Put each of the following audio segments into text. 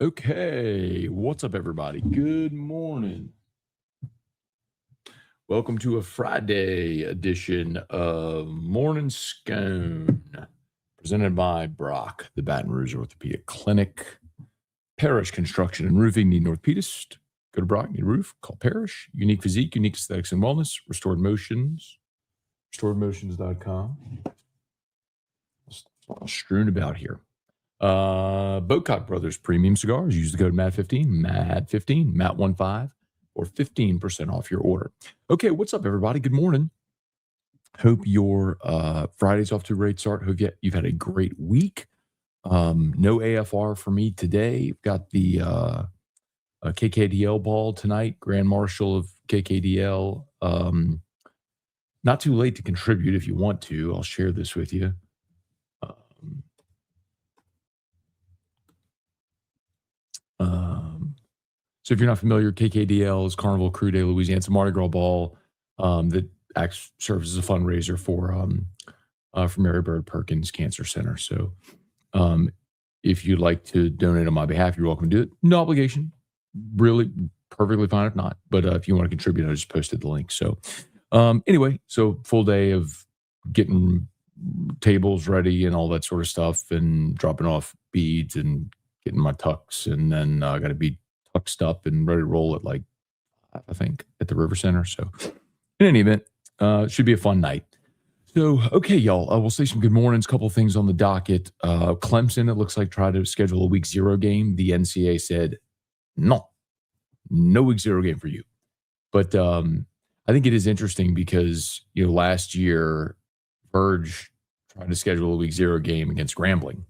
Okay, what's up, everybody? Good morning. Welcome to a Friday edition of Morning Scone, presented by Brock, the Baton Rouge Orthopedic Clinic, Parrish Construction and Roofing, need an orthopedist. Go to Brock, need a roof, call Parrish. Unique physique, unique aesthetics and wellness, restored motions, restoredmotions.com. Strewn about here. Bocock Brothers Premium Cigars. Use the code MAD15, MAD15, MAT15, or 15% off your order. Okay, what's up, everybody? Good morning. Hope your Friday's off to a great start. Hope you've had a great week. No AFR for me today. Got the KKDL ball tonight, Grand Marshal of KKDL. Not too late to contribute if you want to. I'll share this with you. So if you're not familiar, KKDL is Carnival Crew de Louisiana. It's a Mardi Gras ball that serves as a fundraiser for Mary Bird Perkins Cancer Center. So if you'd like to donate on my behalf, you're welcome to do it. No obligation. Really perfectly fine if not. But if you want to contribute, I just posted the link. So anyway, so full day of getting tables ready and all that sort of stuff and dropping off beads and getting my tucks, and then I got to be tucked up and ready to roll at like, I think, at the River Center. So in any event, it should be a fun night. So, okay, y'all, we'll say some good mornings. Couple of things on the docket. Clemson, it looks like, tried to schedule a week 0 game. The NCAA said, no week 0 game for you. But I think it is interesting because, last year, Verge tried to schedule a week 0 game against Grambling.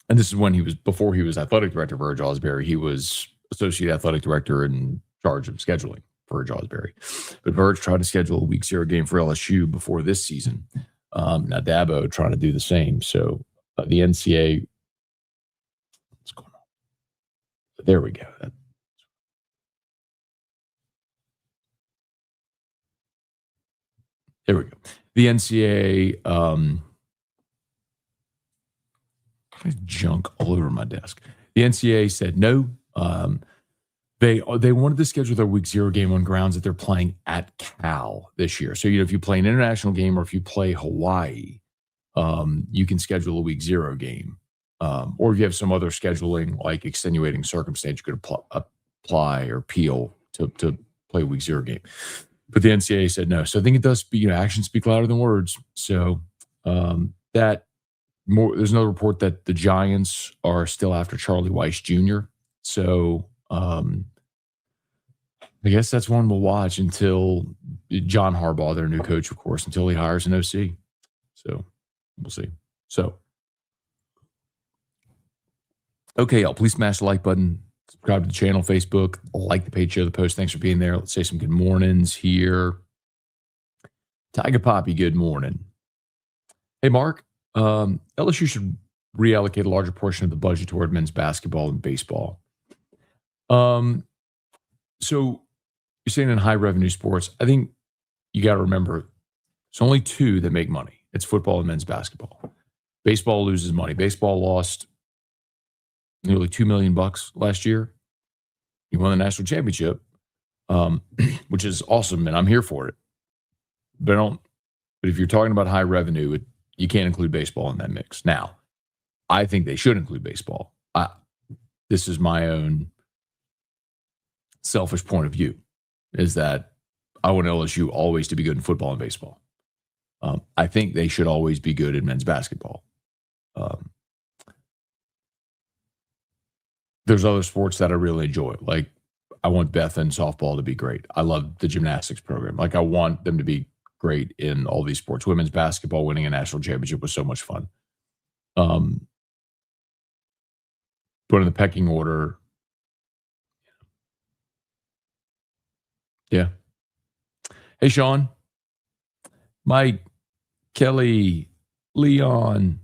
And this is when before he was athletic director for Verge Osbury. He was associate athletic director in charge of scheduling for Verge Osbury. But Verge tried to schedule a week 0 game for LSU before this season. Now Dabo trying to do the same. So the NCAA, what's going on? There we go. There we go. The NCAA, junk all over my desk. The NCAA said no. They wanted to schedule their week 0 game on grounds that they're playing at Cal this year. So if you play an international game or if you play Hawaii, you can schedule a week 0 game. Or if you have some other scheduling like extenuating circumstance, you could apply or appeal to play a week 0 game. But the NCAA said no. So I think it does speak, actions speak louder than words. So there's another report that the Giants are still after Charlie Weis Jr. So I guess that's one we'll watch until John Harbaugh, their new coach, of course, until he hires an OC. So we'll see. So, okay, y'all, please smash the like button, subscribe to the channel, Facebook, like the page, share the post. Thanks for being there. Let's say some good mornings here. Tiger Poppy, good morning. Hey, Mark. LSU should reallocate a larger portion of the budget toward men's basketball and baseball. So you're saying in high revenue sports, I think you got to remember there's only two that make money. It's football and men's basketball. Baseball loses money. Baseball lost nearly $2 million last year. You won the national championship, which is awesome, and I'm here for it. But if you're talking about high revenue, you can't include baseball in that mix. Now, I think they should include baseball. This is my own selfish point of view, is that I want LSU always to be good in football and baseball. I think they should always be good in men's basketball. There's other sports that I really enjoy. Like, I want Beth in softball to be great. I love the gymnastics program. Like, I want them to be great in all these sports. Women's basketball, winning a national championship was so much fun. But in the pecking order, yeah. Hey, Sean, Mike, Kelly, Leon,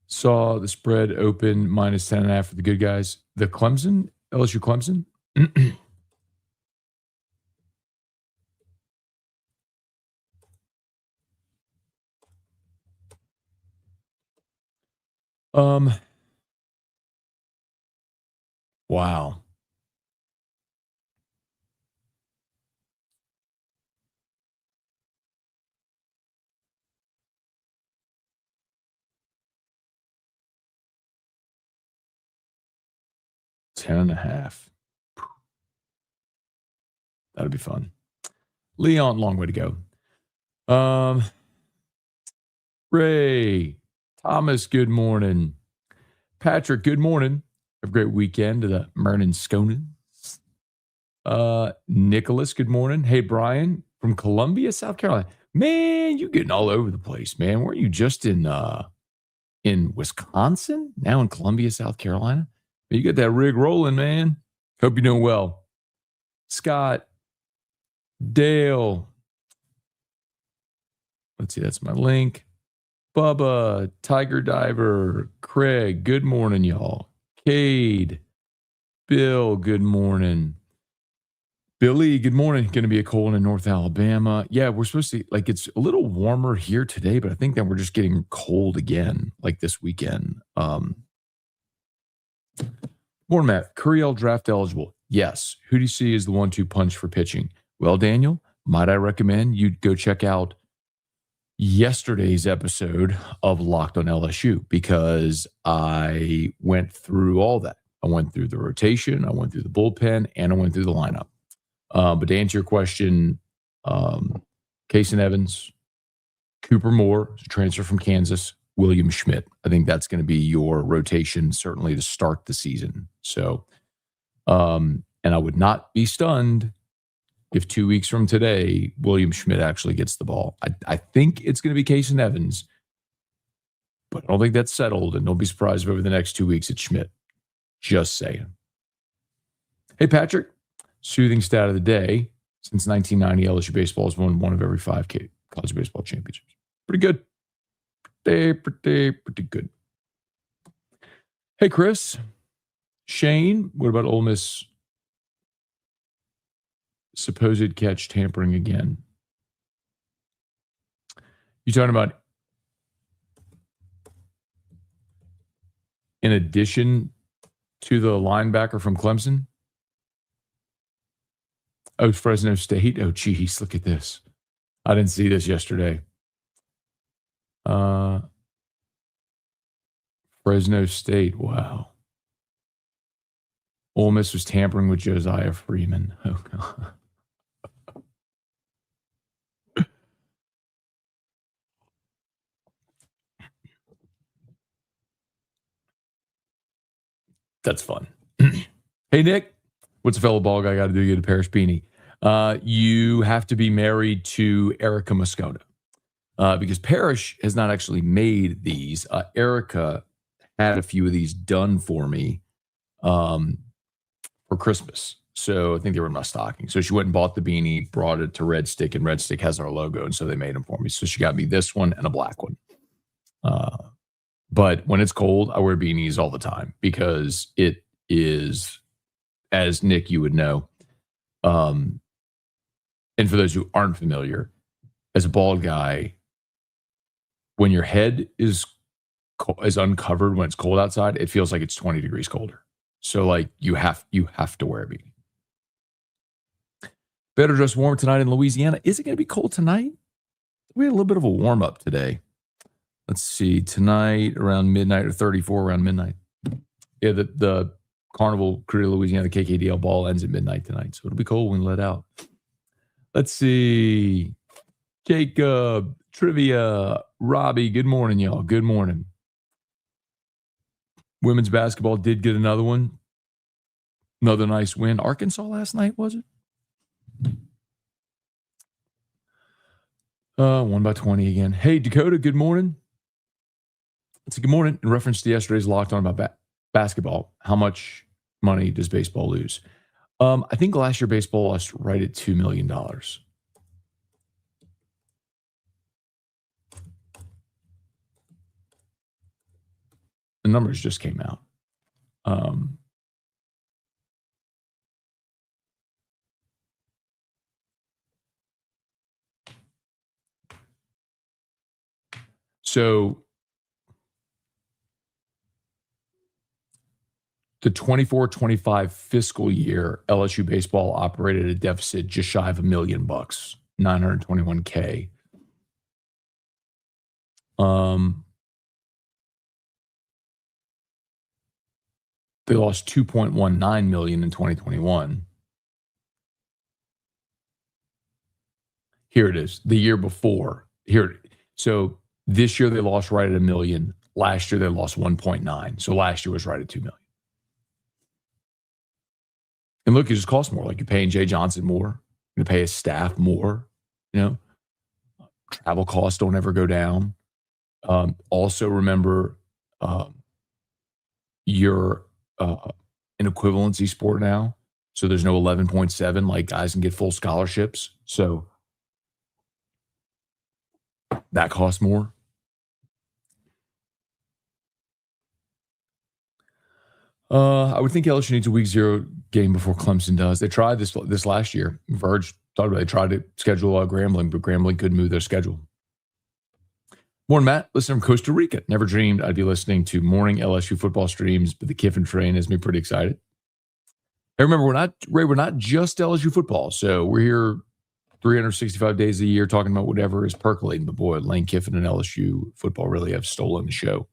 saw the spread open minus 10.5 for the good guys. The Clemson, LSU Clemson. Um, wow. Ten and a half. That'd be fun. Leon, long way to go. Ray, Thomas, good morning. Patrick, good morning. Have a great weekend to the Mernon Scone. Nicholas, good morning. Hey, Brian from Columbia, South Carolina. Man, you getting all over the place, man. Weren't you just in Wisconsin? Now in Columbia, South Carolina? You got that rig rolling, man. Hope you're doing well. Scott, Dale. Let's see, that's my link. Bubba, Tiger Diver, Craig, good morning, y'all. Cade, Bill, good morning. Billy, good morning. Going to be a cold in North Alabama. Yeah, we're supposed to, like, it's a little warmer here today, but I think that we're just getting cold again, like this weekend. Morning, Matt. Curiel draft eligible. Yes. Who do you see as the 1-2 punch for pitching? Well, Daniel, might I recommend you go check out yesterday's episode of Locked on LSU because I went through all that. I went through the rotation, I went through the bullpen, and I went through the lineup. But to answer your question, Kason Evans, Cooper Moore, transfer from Kansas, William Schmidt. I think that's going to be your rotation, certainly to start the season. So, and I would not be stunned if 2 weeks from today, William Schmidt actually gets the ball. I think it's going to be Kason Evans, but I don't think that's settled. And don't be surprised if over the next 2 weeks it's Schmidt. Just saying. Hey, Patrick, soothing stat of the day. Since 1990, LSU baseball has won one of every 5 college baseball championships. Pretty good. Pretty good. Hey, Chris. Shane, what about Ole Miss supposed catch tampering again? You talking about in addition to the linebacker from Clemson? Oh, Fresno State. Oh, geez, look at this. I didn't see this yesterday. Fresno State. Wow. Ole Miss was tampering with Josiah Freeman. Oh, God. That's fun. Hey, Nick, what's a fellow ball guy got to do to get a Paris beanie? You have to be married to Erica Moscona because Parrish has not actually made these. Erica had a few of these done for me for Christmas. So I think they were in my stocking. So she went and bought the beanie, brought it to Red Stick, and Red Stick has our logo. And so they made them for me. So she got me this one and a black one. But when it's cold, I wear beanies all the time because it is, as Nick, you would know, and for those who aren't familiar, as a bald guy, when your head is uncovered when it's cold outside, it feels like it's 20 degrees colder. So like you have to wear a beanie. Better dress warm tonight in Louisiana. Is it going to be cold tonight? We had a little bit of a warm up today. Let's see, tonight around midnight or 34 around midnight. Yeah, the Carnival Crew Louisiana KKDL ball ends at midnight tonight, so it'll be cold when let out. Let's see. Jacob, trivia, Robbie, good morning, y'all. Good morning. Women's basketball did get another one. Another nice win. Arkansas last night, was it? Won by 20 again. Hey, Dakota, good morning. It's a good morning. In reference to yesterday's Locked On about basketball, how much money does baseball lose? I think last year baseball lost right at $2 million. The numbers just came out. So the 24-25 fiscal year, LSU baseball operated at a deficit just shy of $1 million, $921K. They lost $2.19 million in 2021. Here it is. The year before. So this year they lost right at $1 million. Last year they lost 1.9. So last year was right at $2 million. And look, it just costs more. Like you're paying Jay Johnson more. You're going to pay his staff more. Travel costs don't ever go down. Also remember, you're an equivalency sport now. So there's no 11.7. Like guys can get full scholarships. So that costs more. I would think LSU needs a week 0 game before Clemson does. They tried this last year. Verge talked about it. They tried to schedule Grambling, but Grambling couldn't move their schedule. Morning, Matt. Listen from Costa Rica. Never dreamed I'd be listening to morning LSU football streams, but the Kiffin train has me pretty excited. Hey, remember, we're not just LSU football. So we're here 365 days a year talking about whatever is percolating. But boy, Lane Kiffin and LSU football really have stolen the show.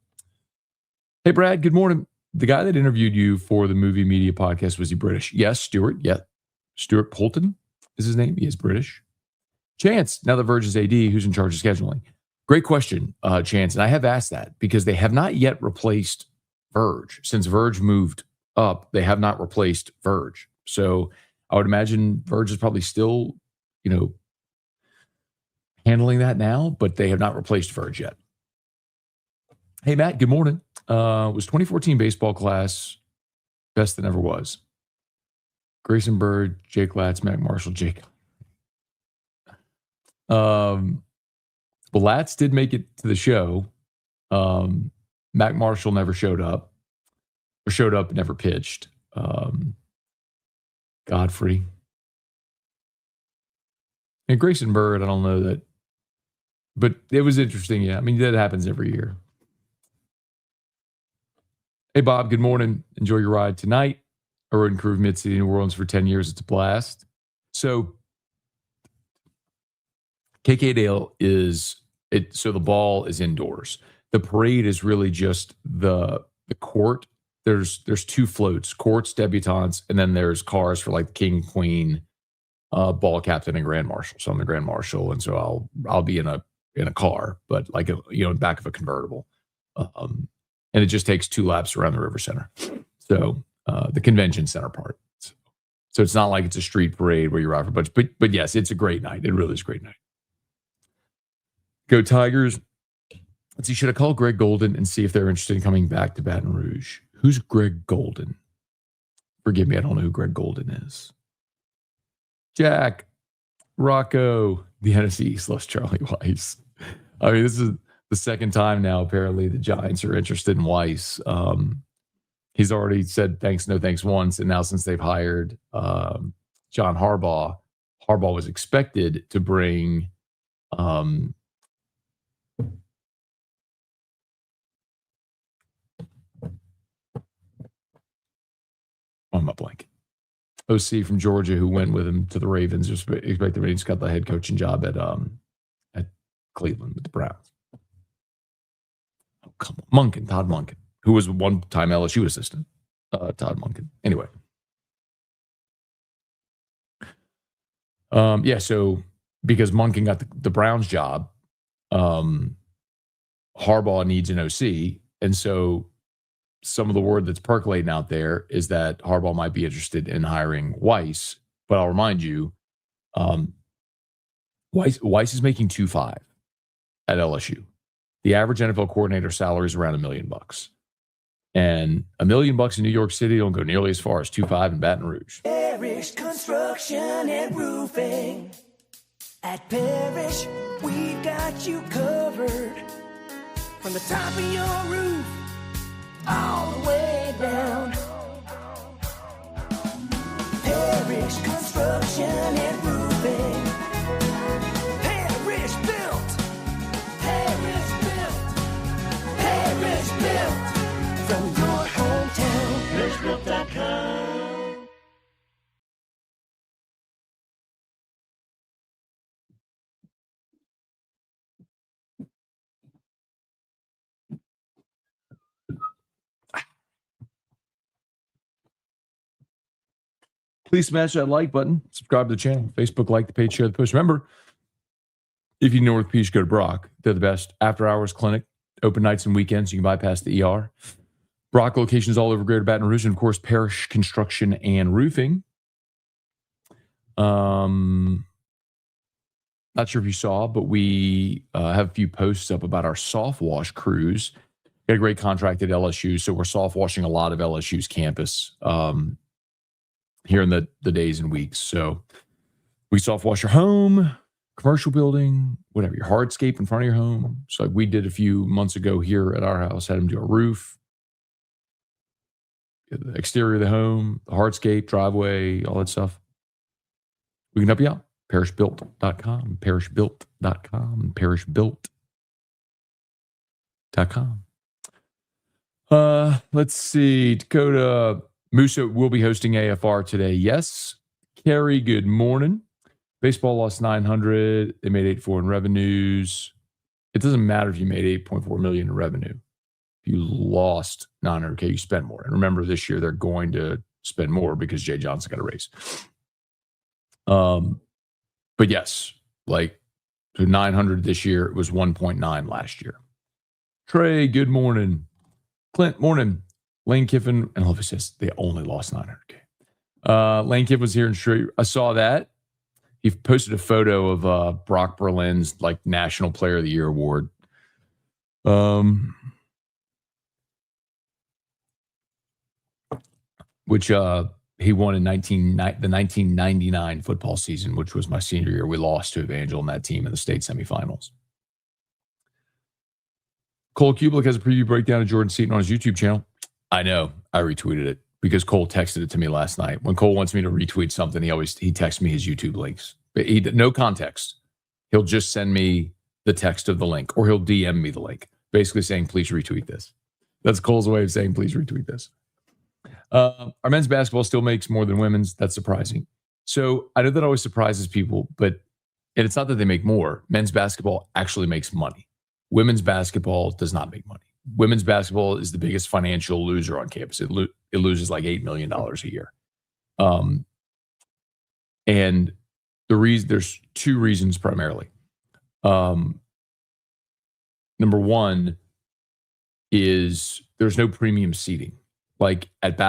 Hey, Brad, good morning. The guy that interviewed you for the Movie Media podcast, was he British? Yes, Stuart. Yeah. Stuart Poulton is his name. He is British. Chance, now that Verge is AD, who's in charge of scheduling? Great question, Chance. And I have asked that because they have not yet replaced Verge. Since Verge moved up, they have not replaced Verge. So I would imagine Verge is probably still, handling that now, but they have not replaced Verge yet. Hey, Matt, good morning. Was 2014 baseball class best that ever was? Grayson Bird, Jake Latz, Mac Marshall, Jake. Well, Latz did make it to the show. Mac Marshall never showed up. Or showed up and never pitched. Godfrey. And Grayson Bird, I don't know that. But it was interesting, yeah. I mean, that happens every year. Hey, Bob, good morning. Enjoy your ride tonight. I rode in Crew of Mid-City, New Orleans for 10 years. It's a blast. So, KK Dale so the ball is indoors. The parade is really just the court. There's 2 floats, courts, debutantes, and then there's cars for like king, queen, ball captain, and grand marshal. So I'm the grand marshal, and so I'll be in a car, but like back of a convertible. And it just takes 2 laps around the River Center. So the convention center part. So it's not like it's a street parade where you ride for a bunch. But yes, it's a great night. It really is a great night. Go Tigers. Let's see, should I call Greg Golden and see if they're interested in coming back to Baton Rouge? Who's Greg Golden? Forgive me, I don't know who Greg Golden is. Jack, Rocco, the NFC East loves Charlie Weis. I mean, this is the second time now, apparently, the Giants are interested in Weis. He's already said thanks, no thanks once. And now since they've hired John Harbaugh was expected to bring I'm not blank. OC from Georgia who went with him to the Ravens. Just expected him to got the head coaching job at Cleveland with the Browns. Oh, come on. Todd Monken, who was one-time LSU assistant. Todd Monken. Anyway. So because Monken got the Browns job, Harbaugh needs an OC. And so some of the word that's percolating out there is that Harbaugh might be interested in hiring Weis. But I'll remind you, Weis is making $2.5 at LSU. The average NFL coordinator salary is around $1 million. And $1 million in New York City don't go nearly as far as $2.5 in Baton Rouge. Parish Construction and Roofing. At Parish, we've got you covered. From the top of your roof, all the way down. Parish Construction and Roofing. Parish built. Parish built. Parish built. From your hometown. Please smash that like button. Subscribe to the channel. Facebook, like the page, share the post. Remember, if you know North Beach, go to Brock. They're the best after-hours clinic. Open nights and weekends. You can bypass the ER. Brock locations all over Greater Baton Rouge, and of course, Parish Construction and Roofing. Not sure if you saw, but we have a few posts up about our soft wash crews. Got a great contract at LSU, so we're soft washing a lot of LSU's campus here in the days and weeks. So we soft wash your home, commercial building, whatever, your hardscape in front of your home. So like we did a few months ago here at our house, had them do a roof, the exterior of the home, the hardscape, driveway, all that stuff. We can help you out. Parishbuilt.com, parishbuilt.com, parishbuilt.com. Let's see. Dakota Musso will be hosting AFR today. Yes. Carrie, good morning. Baseball lost 900. They made 8.4 in revenues. It doesn't matter if you made 8.4 million in revenue. If you lost 900K, you spent more. And remember, this year they're going to spend more because Jay Johnson got a raise. But yes, like to 900 this year, it was 1.9 last year. Trey, good morning. Clint, morning. Lane Kiffin, and Elvis says they only lost 900K. Lane Kiffin was here in straight. I saw that. He posted a photo of Brock Berlin's like National Player of the Year award. Which he won in the 1999 football season, which was my senior year. We lost to Evangel and that team in the state semifinals. Cole Kublik has a preview breakdown of Jordan Seaton on his YouTube channel. I know. I retweeted it because Cole texted it to me last night. When Cole wants me to retweet something, he texts me his YouTube links. No context. He'll just send me the text of the link, or he'll DM me the link, basically saying, please retweet this. That's Cole's way of saying, please retweet this. Our men's basketball still makes more than women's. That's surprising. So I know that always surprises people, and it's not that they make more. Men's basketball actually makes money. Women's basketball does not make money. Women's basketball is the biggest financial loser on campus. It loses like $8 million a year. And there's two reasons primarily. Number one is there's no premium seating. Like at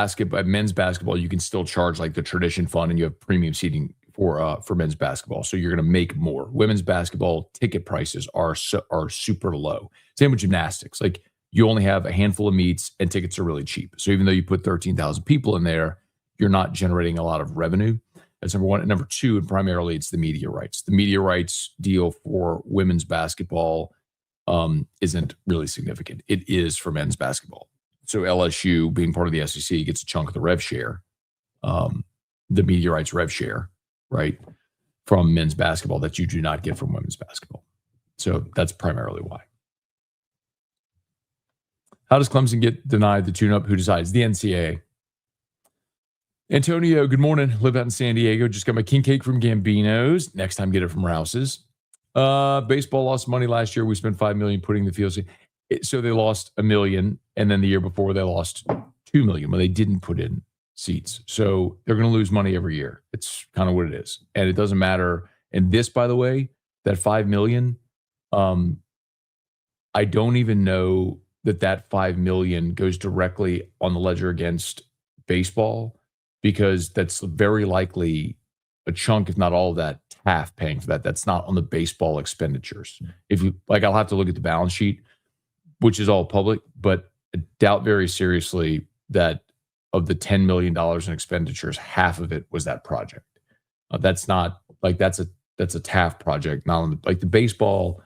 men's basketball, you can still charge like the tradition fund, and you have premium seating for men's basketball. So you're going to make more. Women's basketball ticket prices are super low. Same with gymnastics. Like you only have a handful of meets, and tickets are really cheap. So even though you put 13,000 people in there, you're not generating a lot of revenue. That's number one. And number two, and primarily it's the media rights. The media rights deal for women's basketball isn't really significant. It is for men's basketball. So LSU, being part of the SEC, gets a chunk of the rev share, the media rights rev share, right, from men's basketball that you do not get from women's basketball. So that's primarily why. How does Clemson get denied the tune-up? Who decides? The NCAA. Antonio, good morning. Live out in San Diego. Just got my king cake from Gambino's. Next time, get it from Rouse's. Baseball lost money last year. We spent $5 million putting the field. So they lost $1 million, and then the year before they lost $2 million when they didn't put in seats. So they're going to lose money every year. It's kind of what it is, and it doesn't matter. And this, by the way, that $5 million, I don't even know that $5 million goes directly on the ledger against baseball, because that's very likely a chunk, if not all of that, TAF paying for that. That's not on the baseball expenditures. If you like, I'll have to look at the balance sheet, which is all public, but I doubt very seriously that of the $10 million in expenditures, half of it was that project. That's not like that's a TAF project. Not on the baseball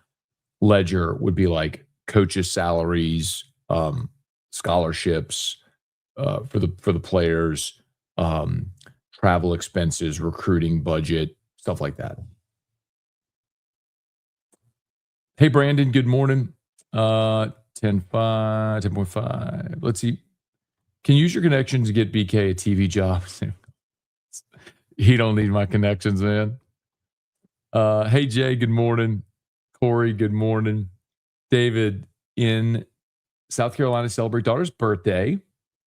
ledger would be like coaches' salaries, scholarships for the players, travel expenses, recruiting budget, stuff like that. Hey Brandon, good morning. 10.5. Let's see. Can you use your connections to get BK a TV job? He don't need my connections, man. Hey, Jay, good morning. Corey, good morning. David, in South Carolina, celebrate daughter's birthday.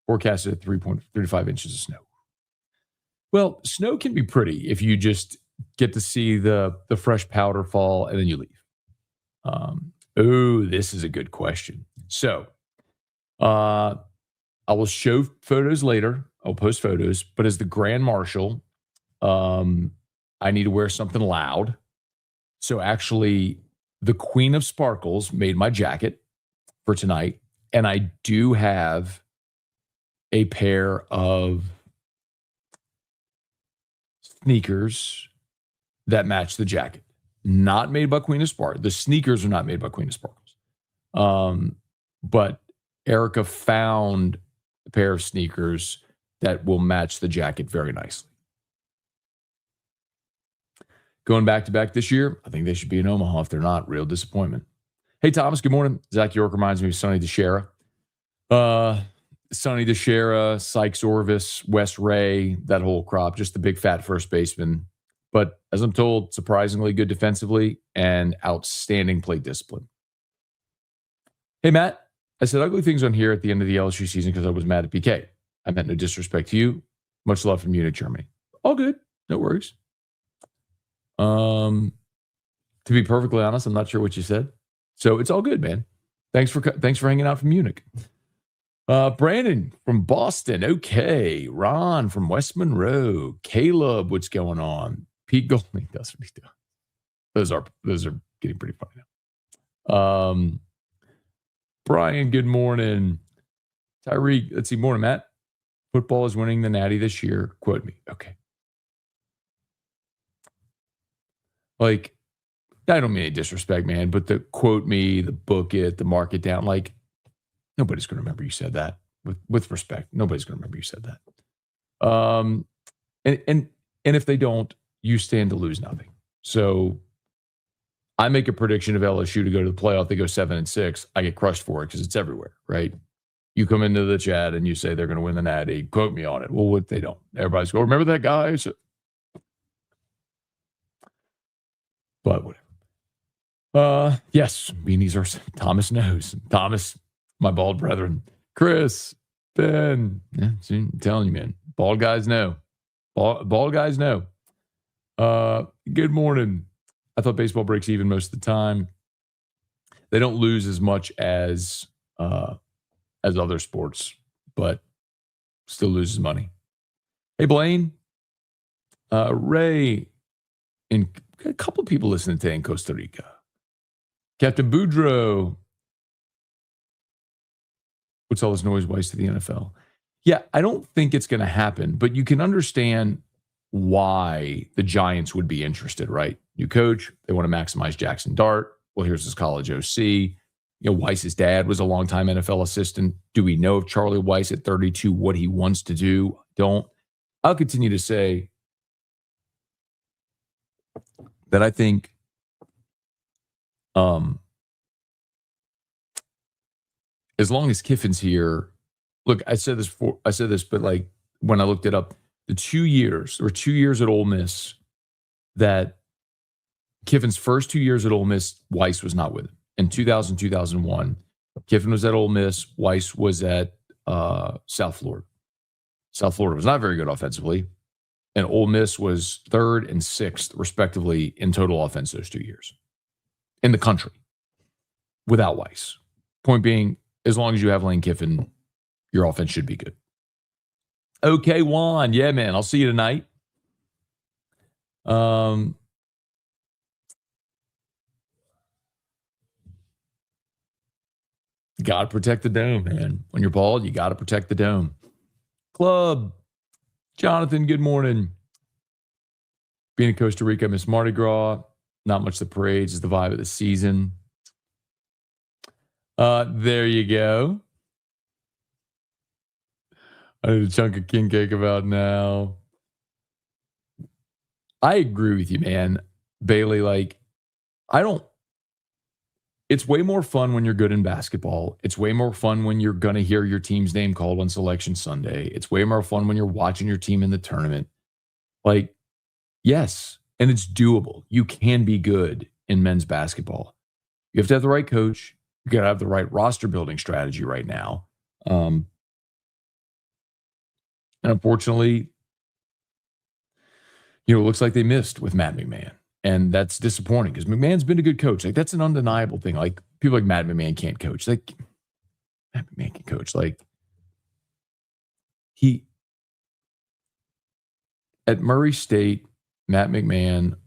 Forecasted at 3.35 inches of snow. Well, snow can be pretty if you just get to see the fresh powder fall and then you leave. Oh, this is a good question. So, I will show photos later. I'll post photos, but as the Grand Marshal, I need to wear something loud. So actually, the Queen of Sparkles made my jacket for tonight, and I do have a pair of sneakers that match the jacket. Not made by Queen of Sparkles. The sneakers are not made by Queen of Sparkles. But Erica found a pair of sneakers that will match the jacket very nicely. Going back to back this year, I think they should be in Omaha. If they're not, real disappointment. Hey, Thomas, good morning. Zach York reminds me of Sonny DeShera. Sonny DeShera, Sykes Orvis, Wes Ray, that whole crop, just the big fat first baseman. But as I'm told, surprisingly good defensively and outstanding plate discipline. Hey, Matt, I said ugly things on here at the end of the LSU season because I was mad at PK. I meant no disrespect to you. Much love from Munich, Germany. All good. No worries. To be perfectly honest, I'm not sure what you said. So it's all good, man. Thanks for hanging out from Munich. Brandon from Boston. Okay. Ron from West Monroe. Caleb, what's going on? Pete Golding does what he does. Those are getting pretty funny now. Brian, good morning. Tyreek, let's see. Morning, Matt. Football is winning the Natty this year. Quote me. Okay. Like, I don't mean any disrespect, man, but the quote me, the book it, the mark it down, like, nobody's going to remember you said that. With respect, nobody's going to remember you said that. And if they don't, you stand to lose nothing. So I make a prediction of LSU to go to the playoff. They go 7-6. I get crushed for it because it's everywhere, right? You come into the chat and you say they're going to win the Natty. Quote me on it. Well, what they don't. Everybody's going, remember that guy? So, but whatever. Yes, beanies are. Thomas knows. Thomas, my bald brethren. Chris, Ben. Yeah, see, I'm telling you, man. Bald guys know. Bald guys know. Good morning. I thought baseball breaks even most of the time. They don't lose as much as other sports, but still loses money. Hey, Blaine. Ray, and a couple of people listening today in Costa Rica. Captain Boudreaux. What's all this noise, Weis, to the NFL? Yeah, I don't think it's going to happen, but you can understand why the Giants would be interested, right? New coach, they want to maximize Jackson Dart. Well, here's his college OC. You know, Weiss's dad was a longtime NFL assistant. Do we know if Charlie Weis at 32 what he wants to do? Don't. I'll continue to say that I think as long as Kiffin's here, look, I said this, but like when I looked it up, there were 2 years at Ole Miss that Kiffin's first 2 years at Ole Miss, Weis was not with him. In 2000, 2001, Kiffin was at Ole Miss, Weis was at South Florida. South Florida was not very good offensively, and Ole Miss was 3rd and 6th, respectively, in total offense those 2 years in the country without Weis. Point being, as long as you have Lane Kiffin, your offense should be good. Okay, Juan. Yeah, man. I'll see you tonight. Got to protect the dome, man. When you're bald, you got to protect the dome. Club. Jonathan, good morning. Being in Costa Rica, I miss Mardi Gras. Not much the parades is the vibe of the season. There you go. I need a chunk of king cake about now. I agree with you, man. Bailey, it's way more fun when you're good in basketball. It's way more fun when you're going to hear your team's name called on Selection Sunday. It's way more fun when you're watching your team in the tournament. Like, yes, and it's doable. You can be good in men's basketball. You have to have the right coach. You got to have the right roster building strategy right now. And unfortunately, it looks like they missed with Matt McMahon. And that's disappointing because McMahon's been a good coach. Like, that's an undeniable thing. Like, people like Matt McMahon can't coach. Like, Matt McMahon can coach. Like, at Murray State, Matt McMahon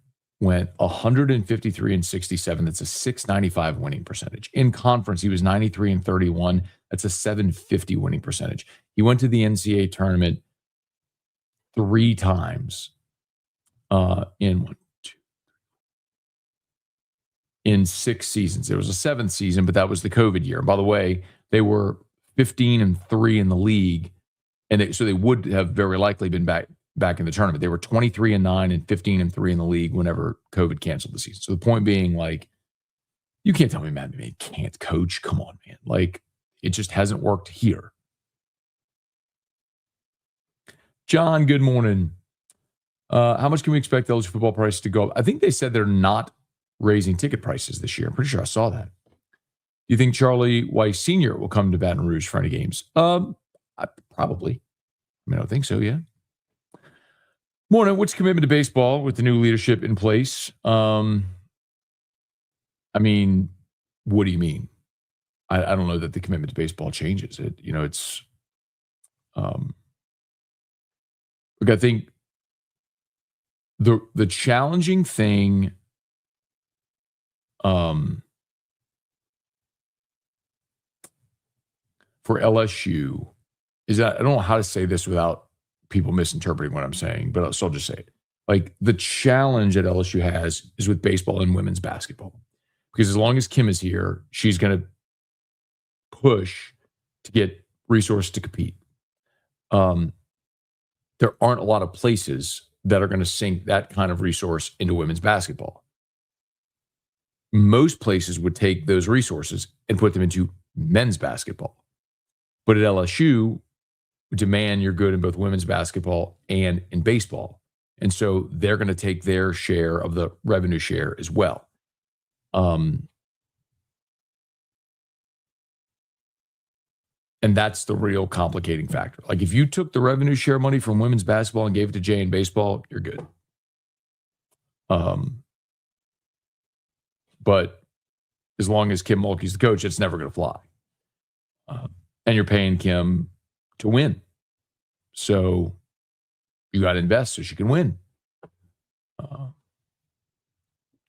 went 153-67. That's a 695 winning percentage. In conference, he was 93-31. That's a 750 winning percentage. He went to the NCAA tournament 3 times in 6 seasons. There was a 7th season, but that was the COVID year. And by the way, they were 15-3 in the league, and so they would have very likely been back in the tournament. They were 23-9 and 15-3 in the league whenever COVID canceled the season. So the point being, like, you can't tell me Matt McMahon can't coach. Come on, man. Like, it just hasn't worked here. John, good morning. How much can we expect LSU football prices to go up? I think they said they're not raising ticket prices this year. I'm pretty sure I saw that. Do you think Charlie Weis Sr. will come to Baton Rouge for any games? Probably. I mean, I don't think so, yeah. Morning, what's commitment to baseball with the new leadership in place? I mean, what do you mean? I don't know that the commitment to baseball changes. It's look, I think the challenging thing for LSU is that I don't know how to say this without people misinterpreting what I'm saying, but so I'll just say it. Like, the challenge that LSU has is with baseball and women's basketball. Because as long as Kim is here, she's going to push to get resources to compete. There aren't a lot of places that are going to sink that kind of resource into women's basketball. Most places would take those resources and put them into men's basketball. But at LSU, demand you're good in both women's basketball and in baseball. And so they're going to take their share of the revenue share as well. And that's the real complicating factor. Like, if you took the revenue share money from women's basketball and gave it to Jay in baseball, you're good. But as long as Kim Mulkey's the coach, it's never going to fly. And you're paying Kim to win. So you got to invest so she can win.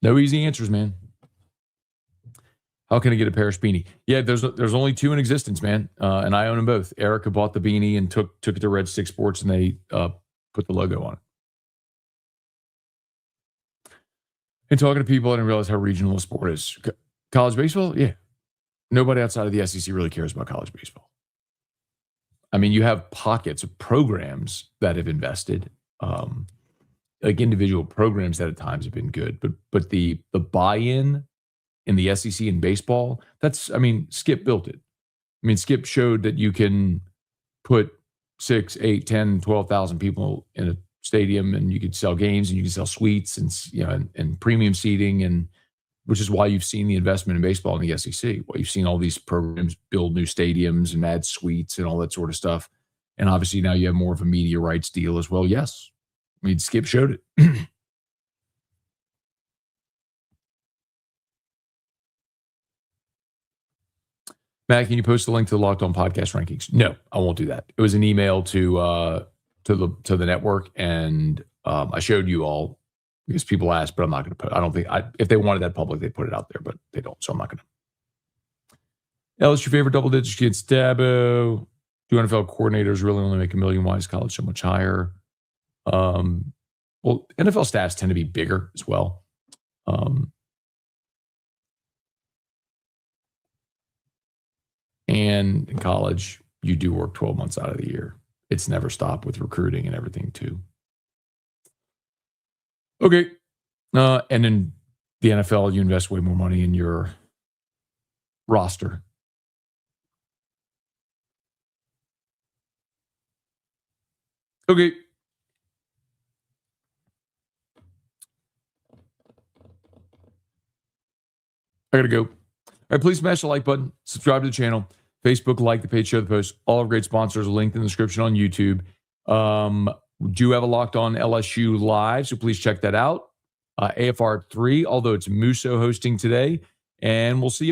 No easy answers, man. How can I get a Paris beanie? Yeah, there's only 2 in existence, man. And I own them both. Erica bought the beanie and took it to Red Stick Sports, and they put the logo on it. And talking to people, I didn't realize how regional the sport is. College baseball? Yeah. Nobody outside of the SEC really cares about college baseball. I mean, you have pockets of programs that have invested, like individual programs that at times have been good, but the buy-in in the SEC in baseball, Skip built it. I mean, Skip showed that you can put 6, 8, 10, 12,000 people in a stadium, and you could sell games, and you can sell suites, and premium seating, and which is why you've seen the investment in baseball in the SEC. Why you've seen all these programs build new stadiums and add suites and all that sort of stuff. And obviously now you have more of a media rights deal as well. Yes. I mean, Skip showed it. Matt, can you post the link to the Locked On podcast rankings? No, I won't do that. It was an email to the network, and I showed you all because people asked, but I'm not going to put. I don't think if they wanted that public, they put it out there, but they don't, so I'm not going to. Ellis, your favorite double digits against Dabo? Do NFL coordinators really only make $1 million? Why is college so much higher? Well, NFL staffs tend to be bigger as well. And in college, you do work 12 months out of the year. It's never stopped with recruiting and everything too. Okay. And in the NFL, you invest way more money in your roster. Okay. I gotta go. All right, please smash the like button, subscribe to the channel, Facebook, like the page, share the post. All our great sponsors are linked in the description on YouTube. We do have a Locked On LSU live, so please check that out. AFR 3, although it's Musso hosting today. And we'll see you.